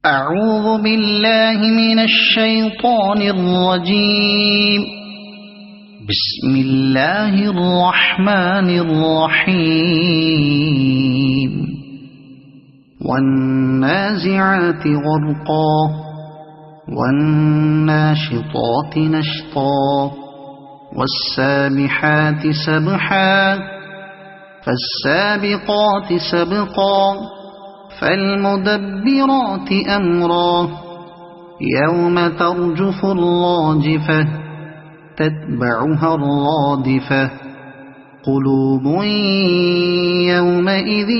أعوذ بالله من الشيطان الرجيم. بسم الله الرحمن الرحيم. والنازعات غرقا والناشطات نشطا والسابحات سبحا فالسابقات سبقا فالمدبرات أمرا يوم ترجف الراجفة تتبعها الرادفة قلوب يومئذ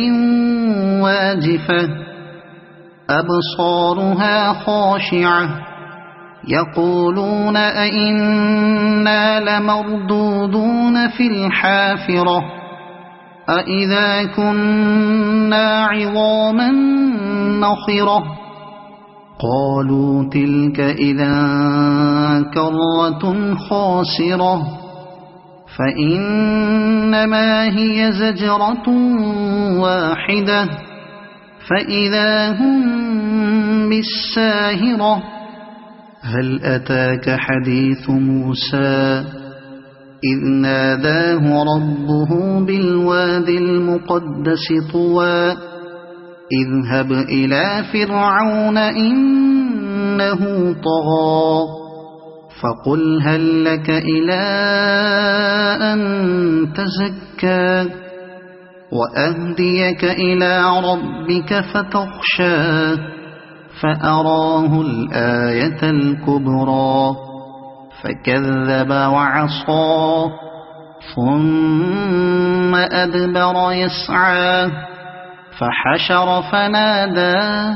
واجفة أبصارها خاشعة يقولون أئنا لمردودون في الحافرة أإذا كنا عظاما نخرة قالوا تلك إذا كرة خاسرة فإنما هي زجرة واحدة فإذا هم بالساهرة هل أتاك حديث موسى إذ ناداه ربه بالوادي المقدس طوى اذهب إلى فرعون إنه طغى فقل هل لك إلى أن تزكى وأهديك إلى ربك فتخشى فأراه الآية الكبرى فكذب وعصى ثم أدبر يسعى فحشر فنادى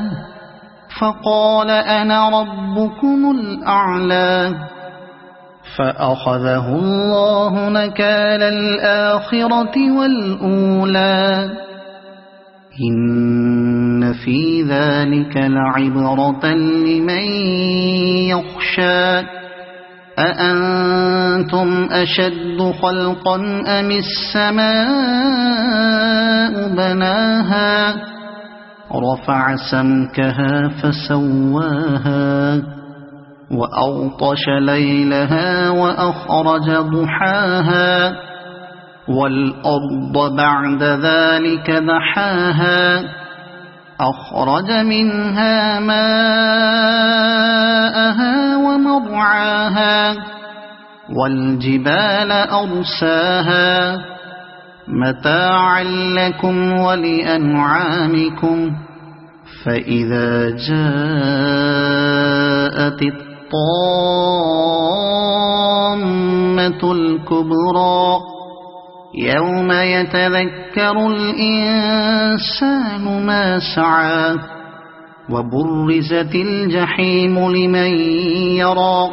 فقال أنا ربكم الأعلى فأخذه الله نكال الآخرة والأولى إن في ذلك لعبرة لمن يخشى أأنتم أشد خلقا أم السماء بناها رفع سمكها فسواها وأغطش ليلها وأخرج ضحاها والأرض بعد ذلك دحاها أخرج منها ماءها ومرعاها والجبال أرساها متاعا لكم ولأنعامكم فإذا جاءت الطامة الكبرى يوم يتذكر الإنسان ما سعى وبرزت الجحيم لمن يرى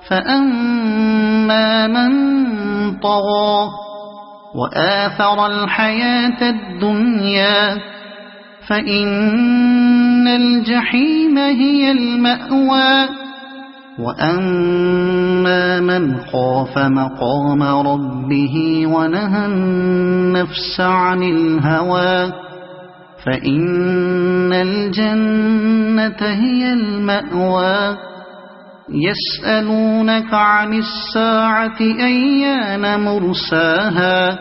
فأما من طغى وآثر الحياة الدنيا فإن الجحيم هي المأوى وأما من خاف مقام ربه ونهى النفس عن الهوى فإن الجنة هي المأوى يسألونك عن الساعة أيان مرساها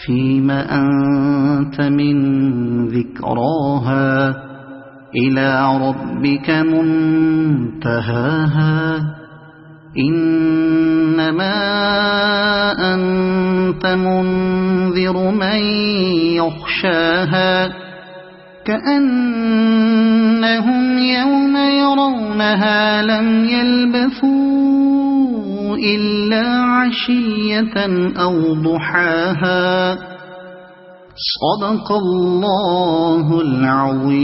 فيم أنت من ذكراها إلى ربك منتهاها إنما أنت منذر من يخشاها كأنهم يوم يرونها لم يلبثوا إلا عشية أو ضحاها صدق الله العظيم.